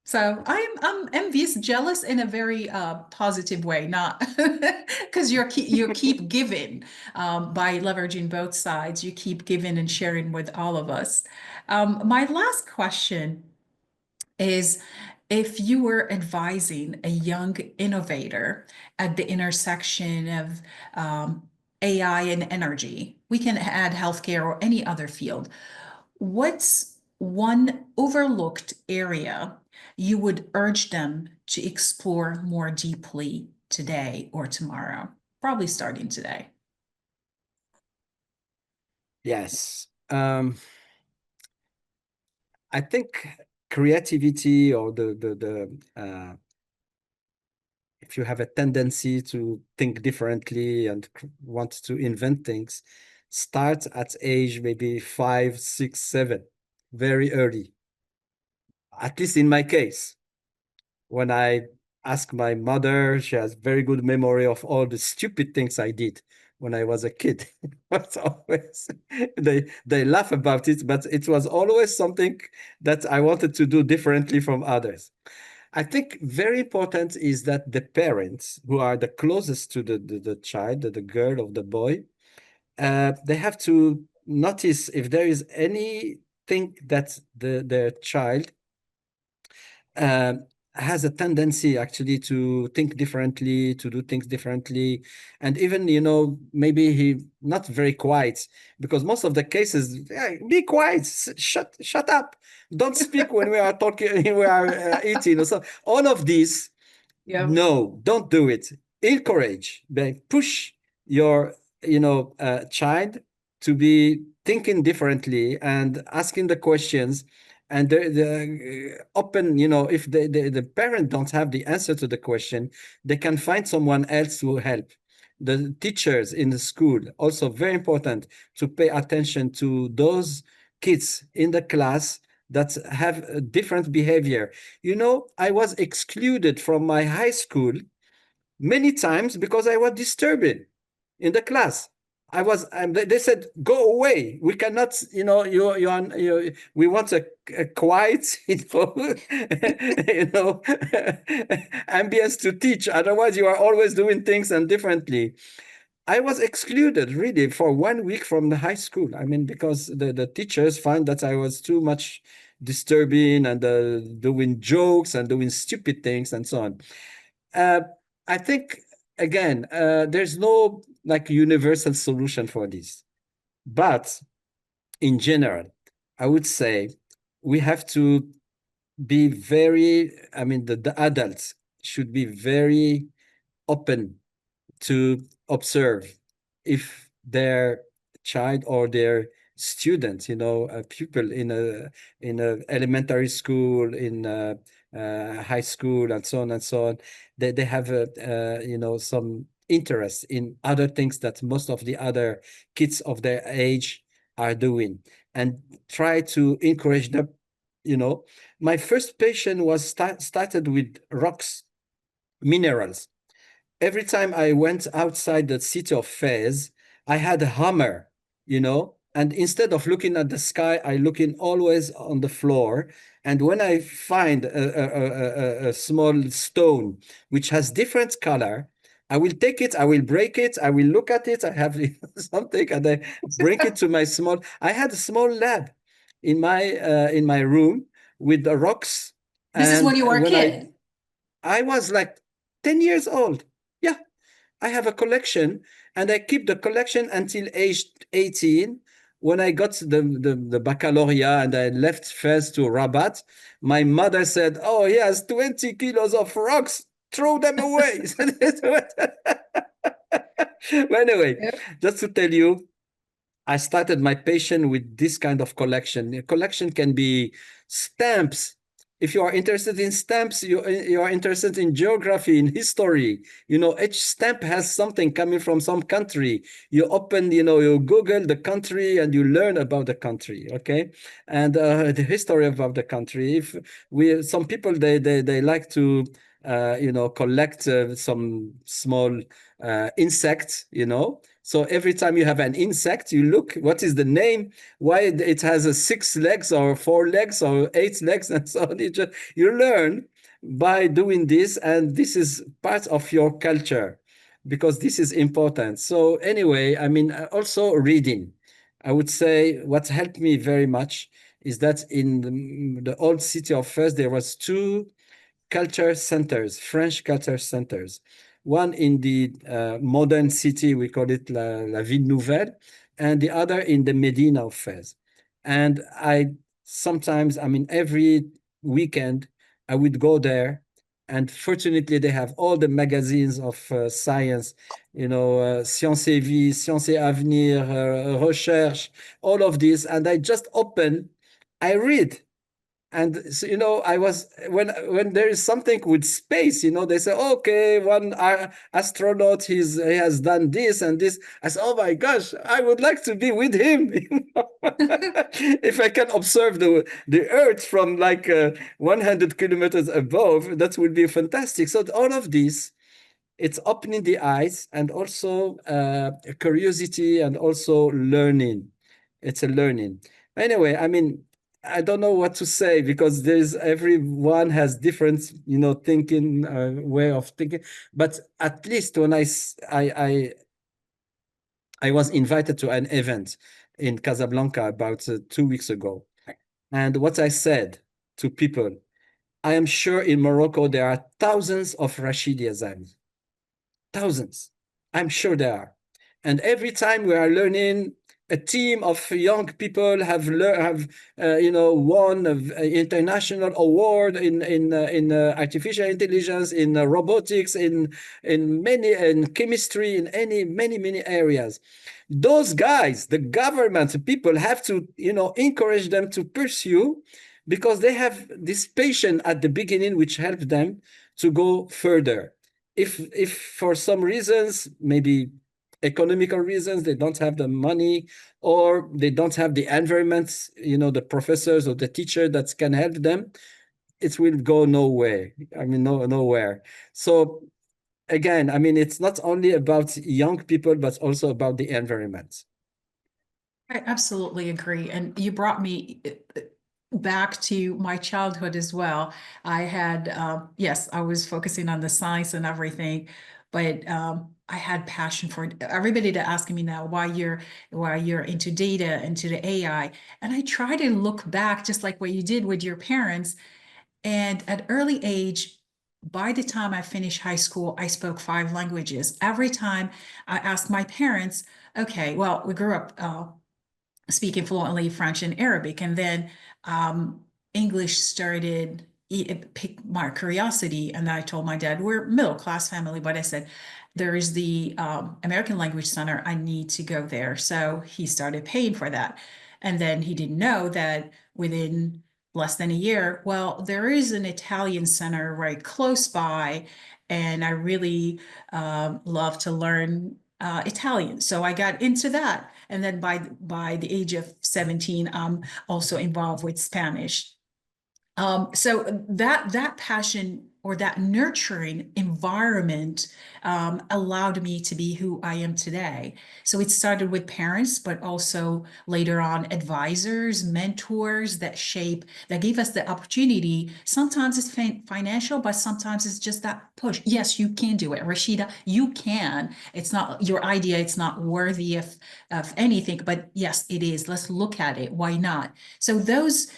S1: So I'm envious, jealous in a very positive way, not because you keep giving by leveraging both sides. You keep giving and sharing with all of us. My last question is, if you were advising a young innovator at the intersection of AI and energy, we can add healthcare or any other field. What's one overlooked area you would urge them to explore more deeply today or tomorrow? Probably starting today.
S2: Yes. I think creativity, or if you have a tendency to think differently and want to invent things, start at age maybe 5, 6, 7, very early. At least in my case, when I ask my mother, she has very good memory of all the stupid things I did when I was a kid. But always they laugh about it, but it was always something that I wanted to do differently from others. I think very important is that the parents, who are the closest to the child, the girl or the boy, they have to notice if there is anything that their child um, has a tendency actually to think differently, to do things differently, and even, maybe he not very quiet, because most of the cases, "Yeah, be quiet, shut up, don't speak when we are talking, we are eating." So all of these,
S1: Yeah.
S2: no, don't do it. Encourage, push your, child to be thinking differently and asking the questions. And the open, if the parent don't have the answer to the question, they can find someone else to help. The teachers in the school, also very important to pay attention to those kids in the class that have a different behavior. I was excluded from my high school many times because I was disturbing in the class. They said, "Go away. We cannot, we want a quiet, ambience to teach. Otherwise, you are always doing things and differently." I was excluded really for 1 week from the high school. I mean, because the teachers found that I was too much disturbing and doing jokes and doing stupid things and so on. Uh, I think, again, there's no like universal solution for this. But in general, I would say we have to be very, I mean, the adults should be very open to observe if their child or their student, a pupil in a elementary school, in high school, and so on and so on. They have some interest in other things that most of the other kids of their age are doing, and try to encourage them. My first patient was started with rocks, minerals. Every time I went outside the city of Fez, I had a hammer, and instead of looking at the sky, I looking always on the floor. And when I find a small stone which has different color, I will take it, I will break it, I will look at it, I have something, and I bring it to my small. I had a small lab in my room with the rocks,
S1: This is when
S2: and
S1: you were a
S2: when
S1: kid.
S2: I was like 10 years old. Yeah, I have a collection, and I keep the collection until age 18. When I got the baccalaureate and I left first to Rabat, my mother said, "Oh, he has 20 kilos of rocks. Throw them away." But anyway,
S1: Yep.
S2: just to tell you, I started my patient with this kind of collection. A collection can be stamps. If you are interested in stamps, you are interested in geography, in history. Each stamp has something coming from some country. You open, you Google the country and you learn about the country, okay? And the history about the country. Some people, they like to, collect some small insects, So every time you have an insect, you look, what is the name? Why it has a 6 legs or 4 legs or 8 legs, and so on. You learn by doing this, and this is part of your culture because this is important. So anyway, I mean, also reading. I would say what helped me very much is that in the old city of Fez, there was two culture centers, French culture centers. One in the modern city, we call it La Ville Nouvelle, and the other in the Medina of Fez. And sometimes, I mean, every weekend, I would go there. And fortunately, they have all the magazines of science, Science et Vie, Science et Avenir, Recherche, all of this. And I just open, I read, and so, I was when there is something with space, they say, okay, one astronaut, he has done this and this. I said, oh my gosh, I would like to be with him. If I can observe the Earth from like 100 kilometers above, that would be fantastic. So all of this, it's opening the eyes, and also curiosity, and also learning. It's a learning. Anyway, I mean, I don't know what to say because everyone has different, thinking, way of thinking. But at least when I was invited to an event in Casablanca about 2 weeks ago, and what I said to people, I am sure in Morocco there are thousands of Rachid Yazami. Thousands. I'm sure there are. And every time we are learning, a team of young people have won an international award in artificial intelligence, in robotics, in chemistry, in many areas. Those guys, the government, the people have to encourage them to pursue, because they have this passion at the beginning which helps them to go further. If for some reasons, maybe economical reasons, they don't have the money, or they don't have the environment, the professors or the teacher that can help them, it will go nowhere. I mean, nowhere. So again, I mean, it's not only about young people, but also about the environment.
S1: I absolutely agree. And you brought me back to my childhood as well. I had, yes, I was focusing on the science and everything, but I had passion for it. Everybody to asking me now why you're into data, into the AI. And I try to look back, just like what you did with your parents. And at early age, by the time I finished high school, I spoke 5 languages. Every time I asked my parents, okay, well, we grew up speaking fluently French and Arabic. And then English started, it piqued my curiosity. And I told my dad, we're middle class family, but I said, there is the American Language Center. I need to go there. So he started paying for that. And then he didn't know that within less than a year, well, there is an Italian center right close by, and I really love to learn Italian. So I got into that. And then by the age of 17, I'm also involved with Spanish. So that passion or that nurturing environment allowed me to be who I am today. So it started with parents, but also later on advisors, mentors that gave us the opportunity. Sometimes it's financial, but sometimes it's just that push. Yes, you can do it. Rachida, you can. It's not your idea. It's not worthy of anything, but yes, it is. Let's look at it. Why not? So those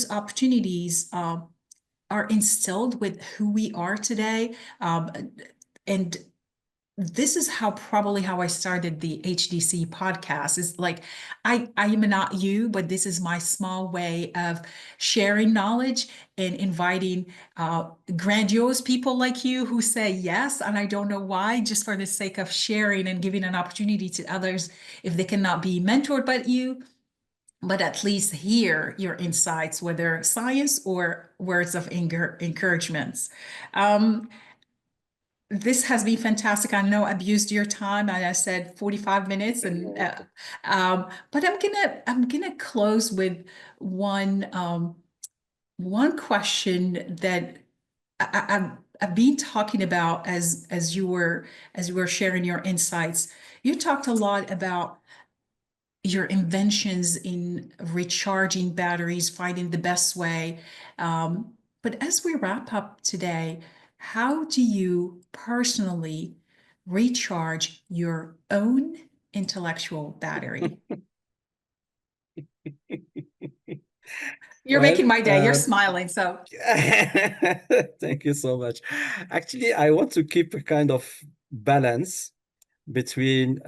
S1: opportunities are instilled with who we are today. And this is probably how I started the HDC podcast. Is like I am not you, but this is my small way of sharing knowledge and inviting grandiose people like you who say yes, and I don't know why, just for the sake of sharing and giving an opportunity to others if they cannot be mentored by you, but at least hear your insights, whether science or words of encouragements. This has been fantastic. I know I abused your time. I said 45 minutes, and but I'm gonna close with one question that I've been talking about as you were sharing your insights. You talked a lot about your inventions in recharging batteries, finding the best way. But as we wrap up today, how do you personally recharge your own intellectual battery? You're
S2: Well,
S1: making my day. You're smiling. So
S2: thank you so much. Actually, I want to keep a kind of balance between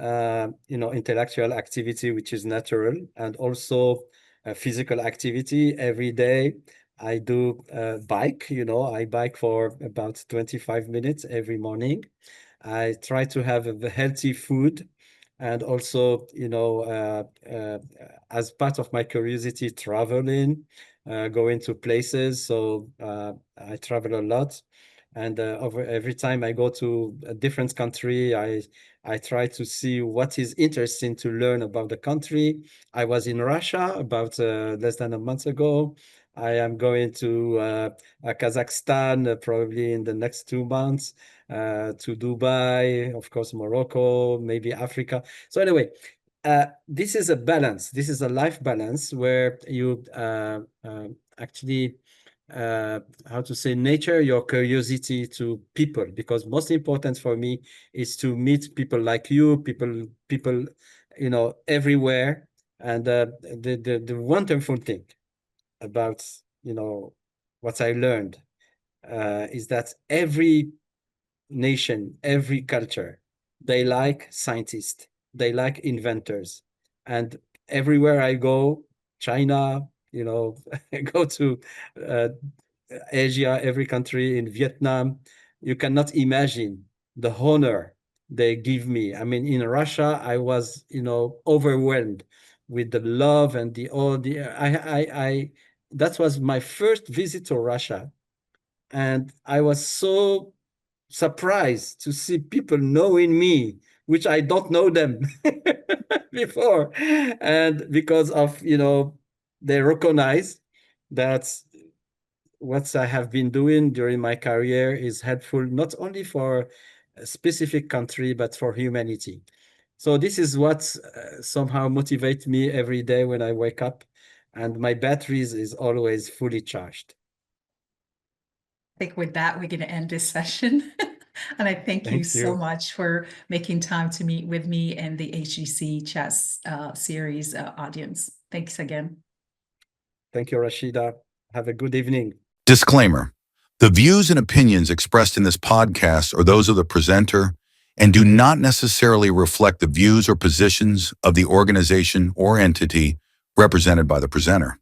S2: intellectual activity, which is natural, and also physical activity. Every day I do bike. I bike for about 25 minutes every morning. I try to have a healthy food, and also as part of my curiosity, traveling, going to places. So I travel a lot, and over every time I go to a different country, I try to see what is interesting to learn about the country. I was in Russia about less than a month ago. I am going to Kazakhstan probably in the next 2 months, to Dubai, of course, Morocco, maybe Africa. So anyway, this is a balance. This is a life balance where you actually how to say, nature your curiosity to people, because most important for me is to meet people like you, people everywhere. And the wonderful thing about what I learned is that every nation, every culture, they like scientists, they like inventors. And everywhere I go, China, go to uh, Asia, every country, in Vietnam, you cannot imagine the honor they give me. I mean, in Russia, I was, overwhelmed with the love and the all the I that was my first visit to Russia, and I was so surprised to see people knowing me, which I don't know them before. And because of, they recognize that what I have been doing during my career is helpful, not only for a specific country, but for humanity. So this is what somehow motivates me every day when I wake up, and my batteries is always fully charged.
S1: I think with that, we're going to end this session. And I thank you
S2: Thank
S1: so
S2: you.
S1: much for making time to meet with me and the HGC Chess series audience. Thanks again.
S2: Thank you, Rachida. Have a good evening.
S3: Disclaimer. The views and opinions expressed in this podcast are those of the presenter and do not necessarily reflect the views or positions of the organization or entity represented by the presenter.